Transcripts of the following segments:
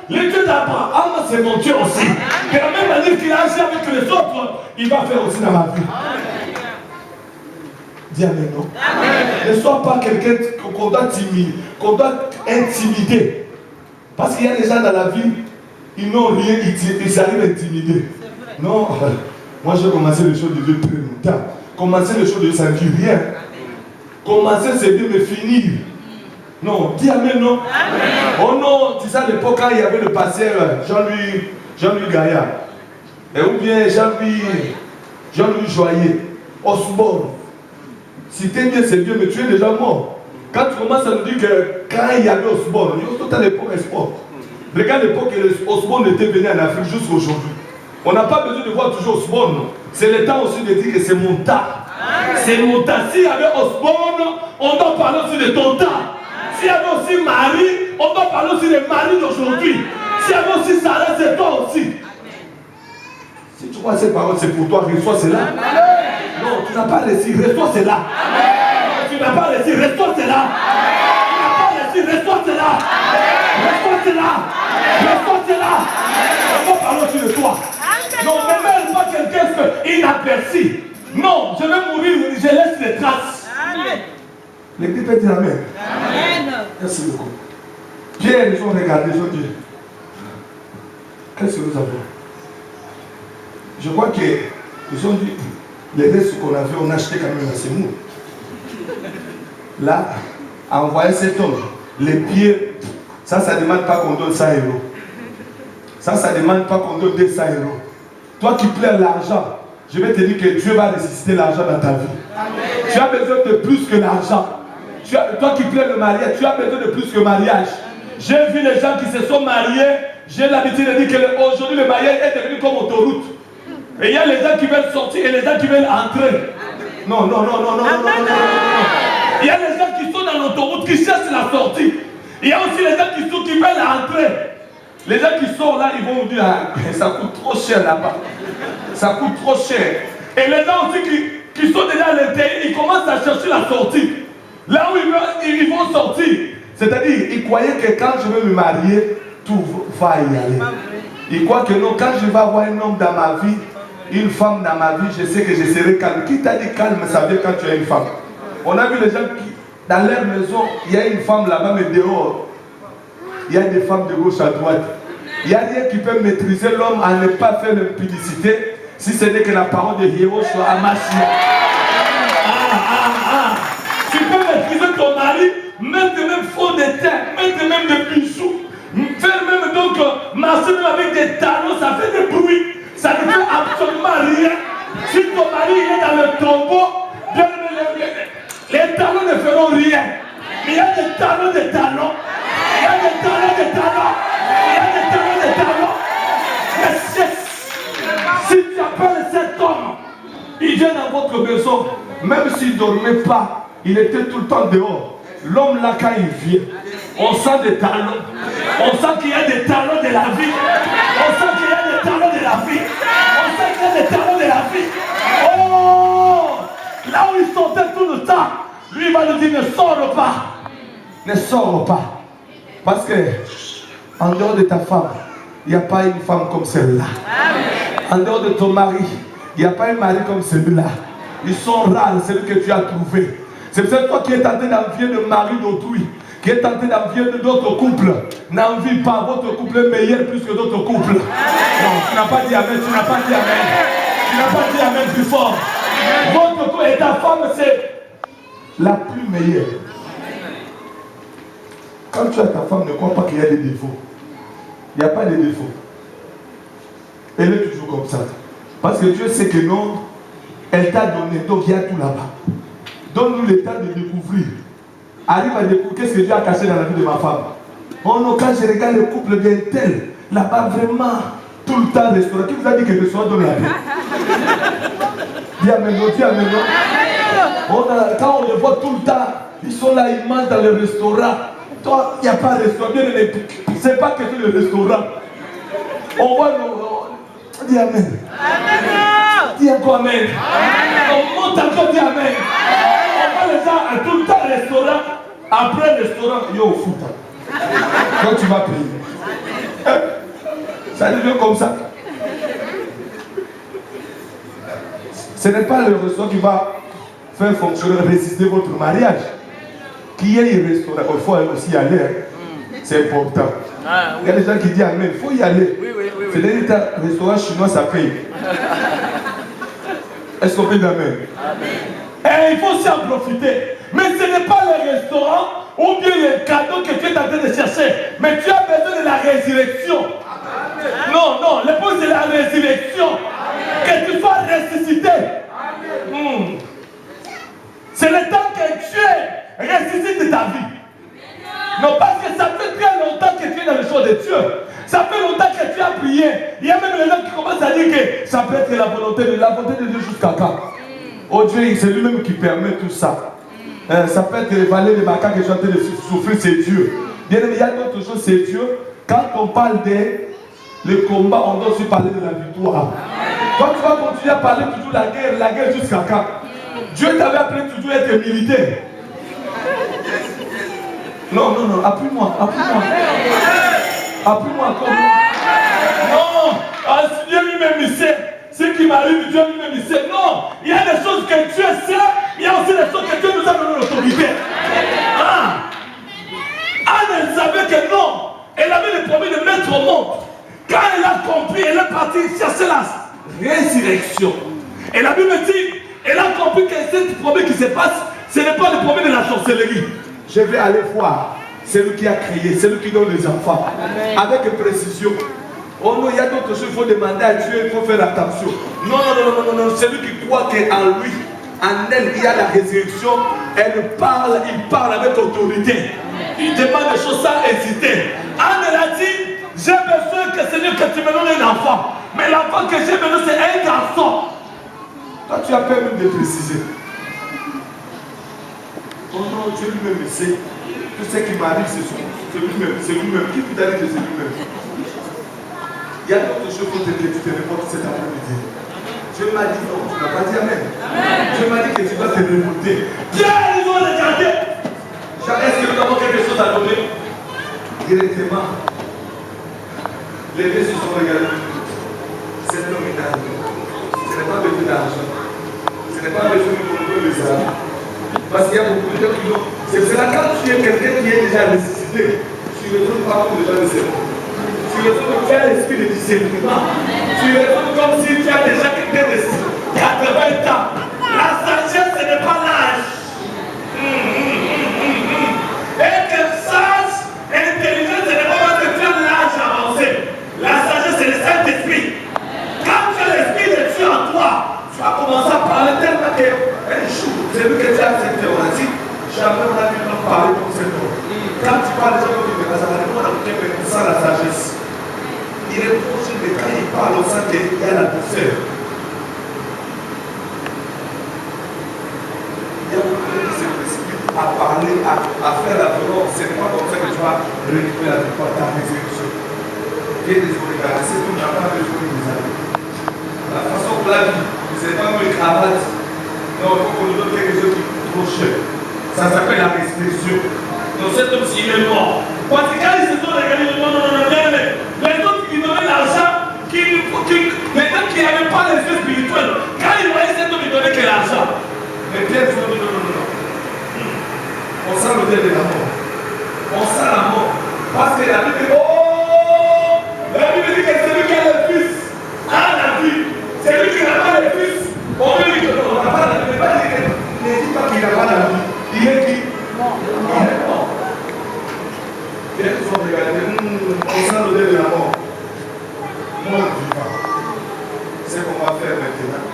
le Dieu d'Abraham, c'est mon Dieu aussi. De la même manière qu'il a agi avec les autres, il va faire aussi dans ma vie. Dis amen, non? Ne sois pas quelqu'un qu'on doit intimider. Parce qu'il y a des gens dans la vie, ils n'ont rien, ils arrivent à intimider. Non, moi j'ai commencé les choses de Dieu très longtemps. Commencer les choses de Dieu, ça ne dit rien. Commencer, c'est bien, mais finir. Non, dis amen, non? Amen. Oh non, tu sais, à l'époque, quand il y avait le pasteur Jean-Louis Gaillard, ou bien Jean-Louis Joyer, Osborne. Si t'es bien, c'est bien, mais tu es déjà mort. Quand tu commences à nous dire que quand il y avait Osborne, il y a tout à l'époque sport. Regarde l'époque où Osborne était venu en Afrique jusqu'à aujourd'hui. On n'a pas besoin de voir toujours Osborne. C'est le temps aussi de dire que c'est mon temps. C'est mon temps. S'il y avait Osborne, on doit parler aussi de ton temps. S'il y avait aussi Marie, on doit parler aussi de Marie d'aujourd'hui. S'il y avait aussi Sarah, c'est toi aussi. Si tu crois que ces paroles, c'est pour toi, reçois cela. Non, tu n'as pas réussi, reçois cela. Tu n'as pas réussi, reçois cela. Tu n'as pas réussi, reçois cela. Reçois cela. Reçois cela. On va parler aussi de toi. Non, ne mets pas quelqu'un inaperçu. Non, je vais mourir, je laisse les traces. L'église peut dire amen. Amen. Merci beaucoup. Pierre, ils ont regardé sur Dieu. Qu'est-ce que nous avons? Je crois qu'ils ont dit, les restes qu'on avait, on a acheté quand même à Semou. Là, à envoyer cet homme, les pieds, ça ne demande pas qu'on donne 100 €. Ça ne demande pas qu'on donne 200 €. Toi qui pleures l'argent, je vais te dire que Dieu va ressusciter l'argent dans ta vie. Amen. Tu as besoin de plus que l'argent. Toi qui pleures le mariage, tu as besoin de plus que mariage. J'ai vu les gens qui se sont mariés. J'ai l'habitude de dire qu'aujourd'hui le mariage est devenu comme autoroute. Et il y a les gens qui veulent sortir et les gens qui veulent entrer. Non. Il y a les gens qui sont dans l'autoroute, qui cherchent la sortie. Il y a aussi les gens qui veulent entrer. Les gens qui sont là, ils vont vous dire, ah, ça coûte trop cher là-bas. Ça coûte trop cher. Et les gens aussi qui sont déjà à l'intérieur, ils commencent à chercher la sortie. Là où ils vont sortir. C'est-à-dire, ils croyaient que quand je vais me marier, tout va y aller. Ils croient que non, quand je vais avoir un homme dans ma vie, une femme dans ma vie, je sais que je serai calme. Qui t'a dit calme, ça vient quand tu as une femme. On a vu les gens qui, dans leur maison, il y a une femme là-bas, mais dehors, il y a des femmes de gauche à droite. Il n'y a rien qui peut maîtriser l'homme à ne pas faire l'impudicité, si ce n'est que la parole de Yehoshua Amashia. Tu peux maîtriser ton mari, mettre même fond de teint, mettre même des bijoux, faire même donc marcher même avec des talons, ça fait des bruits, ça ne fait absolument rien. Si ton mari est dans le tombeau, les talons ne feront rien. Mais il y a des talons, des talons. Il y a des talons, des talons. Il y a des talons, des talons. Mais si tu appelles cet homme, il vient dans votre maison, même s'il ne dormait pas, il était tout le temps dehors. L'homme là, quand il vient, on sent des talons. On sent qu'il y a des talons de la vie. On sent qu'il y a des talons de la vie. On sent qu'il y a des talons de la vie. Oh! Là où il sortait tout le temps, lui il va nous dire ne sors pas. Ne sors pas. Parce que en dehors de ta femme, il n'y a pas une femme comme celle-là. En dehors de ton mari, il n'y a pas un mari comme celui-là. Ils sont rares, celui que tu as trouvé. C'est peut-être toi qui es tenté d'envier le mari d'autrui, qui est tenté d'envier d'autres couples. N'envie pas, votre couple est meilleur plus que d'autres couples. Non, tu n'as pas dit amen, tu n'as pas dit amen. Tu n'as pas dit amen plus fort. Votre couple et ta femme, c'est la plus meilleure. Quand tu as ta femme, ne crois pas qu'il y a des défauts. Il n'y a pas de défauts. Elle est toujours comme ça. Parce que Dieu sait que non, elle t'a donné, donc il y a tout là-bas. Donne-nous le temps de découvrir. Arrive à découvrir qu'est-ce que Dieu a caché dans la vie de ma femme. Oh non, quand je regarde le couple bien tel, là-bas vraiment, tout le temps restaurant. Qui vous a dit que le restaurant donne la paix? Dis amen, dis amen. Quand on les voit tout le temps, ils sont là, ils mangent dans le restaurant. Toi, il n'y a pas de restaurant. C'est pas que c'est le restaurant. On voit dis amen. Dis encore amen. On monte encore, dis amen. On voit les gens tout le temps restaurant. Après le restaurant, il y a au foot. Quand tu vas payer. Ça devient comme ça. Ce n'est pas le restaurant qui va faire fonctionner, résister votre mariage. Qui est le restaurant, il faut aussi y aller. Hein. C'est important. Il y a des gens qui disent Amen, il faut y aller. C'est-à-dire que le restaurant chinois, ça paye. Est-ce qu'on peut dire Amen? Et il faut aussi en profiter. Mais ce n'est pas le restaurant ou bien les cadeaux que tu es en train de chercher. Mais tu as besoin de la résurrection. Non, non, le point c'est la résurrection. Que tu sois ressuscité. C'est le temps que tu es ressuscité de ta vie. Non, parce que ça fait très longtemps que tu es dans le choix de Dieu. Ça fait longtemps que tu as prié. Il y a même les gens qui commencent à dire que ça peut être la volonté de Dieu jusqu'à quand. Oh Dieu, c'est lui-même qui permet tout ça. Ça peut être les valets, les macaques qui sont en train de souffrir, c'est Dieu. Bien aimé, il y a d'autres choses, c'est Dieu. Quand on parle le combat, on doit aussi parler de la victoire. Quand tu vas continuer à parler toujours de la guerre jusqu'à quand? Dieu t'avait appelé toujours à être militaire. Non, non, non, appuie-moi, appuie-moi. Appuie-moi encore. Non, Dieu lui-même il sait. Ce qui m'arrive, Dieu lui-même il sait. Non, il y a des choses que Dieu sait, il y a aussi des choses que Dieu nous a donné l'autorité. Anne, elle savait que non, elle avait le promis de mettre au monde. Quand elle a compris, elle est partie chercher la résurrection. Et la Bible dit, elle a compris que cette promis qui se passe, ce n'est pas le promis de la sorcellerie. Je vais aller voir celui qui a créé, celui qui donne les enfants. Amen. Avec précision. Oh non, il y a d'autres choses, il faut demander à Dieu, il faut faire attention. Non, non, non, non, non, non. Celui qui croit qu'en lui, en elle, il y a la résurrection, il parle avec autorité. Il demande des choses sans hésiter. Anne a dit, j'ai besoin que Seigneur, que tu me donnes un enfant. Mais l'enfant que j'ai besoin, c'est un garçon. Toi, tu as peur même de préciser. Oh non, Dieu lui-même sait. Tout ce qui m'arrive, c'est lui-même. C'est lui-même. Qui vous a dit que c'est lui-même? Il y a d'autres choses que tu te réponds cet après-midi. Dieu m'a dit non, tu n'as pas dit Amen. Dieu m'a dit que tu dois te révolter. Dieu, ils vont regarder. Est-ce que nous avons quelque chose à donner? Directement. Les deux se sont regardés. C'est un homme d'argent. Ce n'est pas besoin d'argent. Ce n'est pas besoin de les armes. Parce qu'il y a beaucoup de gens qui n'ont. C'est cela quand tu es quelqu'un qui est déjà ressuscité, tu ne retournes pas comme les gens de ce monde. Tu retournes, tu as l'esprit de discernement. Tu retournes comme si tu as déjà quelqu'un de 80 ans. La sagesse, ce n'est pas l'âge. Et que sage et intelligent, ce n'est pas parce que tu as l'âge avancé. La sagesse, c'est le Saint-Esprit. Quand tu as l'esprit de Dieu en toi, tu vas commencer à parler tellement qu'un jour, c'est lui que tu as accepté, on a dit, jamais on a vu l'homme parler comme cet homme. Quand tu parles, les gens qui me ça va répondre à quelqu'un sans la sagesse. Il est possible que quand il parle, on sent qu'il y a la douceur. Il y a beaucoup de gens qui se précipitent à parler, à faire la violence. Ce n'est pas comme ça que tu vas récupérer la victoire, ta résurrection. Viens les regarder, c'est tout, tu n'as pas besoin de nous aller. La façon de la vie, ce n'est pas une cravate. Non, il faut qu'on nous donne quelque chose qui est trop cher. Ça s'appelle la restriction. Donc cet homme, s'il est mort. Parce que quand ils se sont regardés, non, non, non, non, non, les autres qui donnaient l'argent, les gens qui n'avaient pas les yeux spirituels, quand ils voyaient cet homme, ils donnaient que l'argent. Mais Pierre dit non, non, non, non. On sent l'odeur de la mort. On sent la mort. Parce que la Bible dit, oh, la Bible dit que c'est lui qui a le fils. Ah, la vie. C'est lui qui n'a pas le fils. On lui dit que non, on n'a pas la vie. Ne dis pas qu'il n'a pas la vie. Il est qui? Non. Il est mort. Et ils sont regardés, on sent l'odeur de la mort. Mort vivant. C'est ce qu'on va faire maintenant.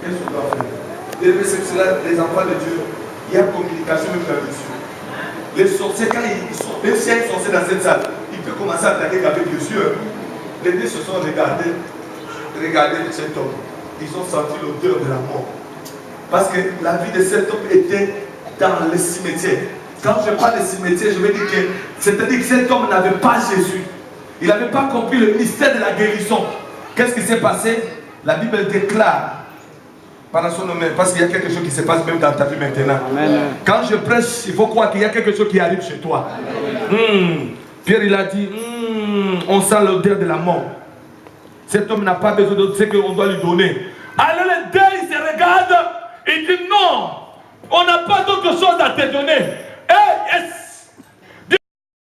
Qu'est-ce qu'on doit faire? C'est cela, les enfants de Dieu, il y a communication même dans les yeux. Les sorciers, quand ils sont, même si ils sont sorciers dans cette salle, ils peuvent commencer à attaquer avec les yeux. Les deux se sont regardés cet homme. Ils ont senti l'odeur de la mort. Parce que la vie de cet homme était dans le cimetière. Quand je parle de cimetière, je veux dire que c'est-à-dire que cet homme n'avait pas Jésus. Il n'avait pas compris le mystère de la guérison. Qu'est-ce qui s'est passé? La Bible déclare pendant son nom, parce qu'il y a quelque chose qui se passe même dans ta vie maintenant. Amen. Quand je prêche, il faut croire qu'il y a quelque chose qui arrive chez toi. Pierre, il a dit, on sent l'odeur de la mort. Cet homme n'a pas besoin de ce qu'on doit lui donner. Alors les deux, ils se regardent, ils disent non, on n'a pas d'autre chose à te donner.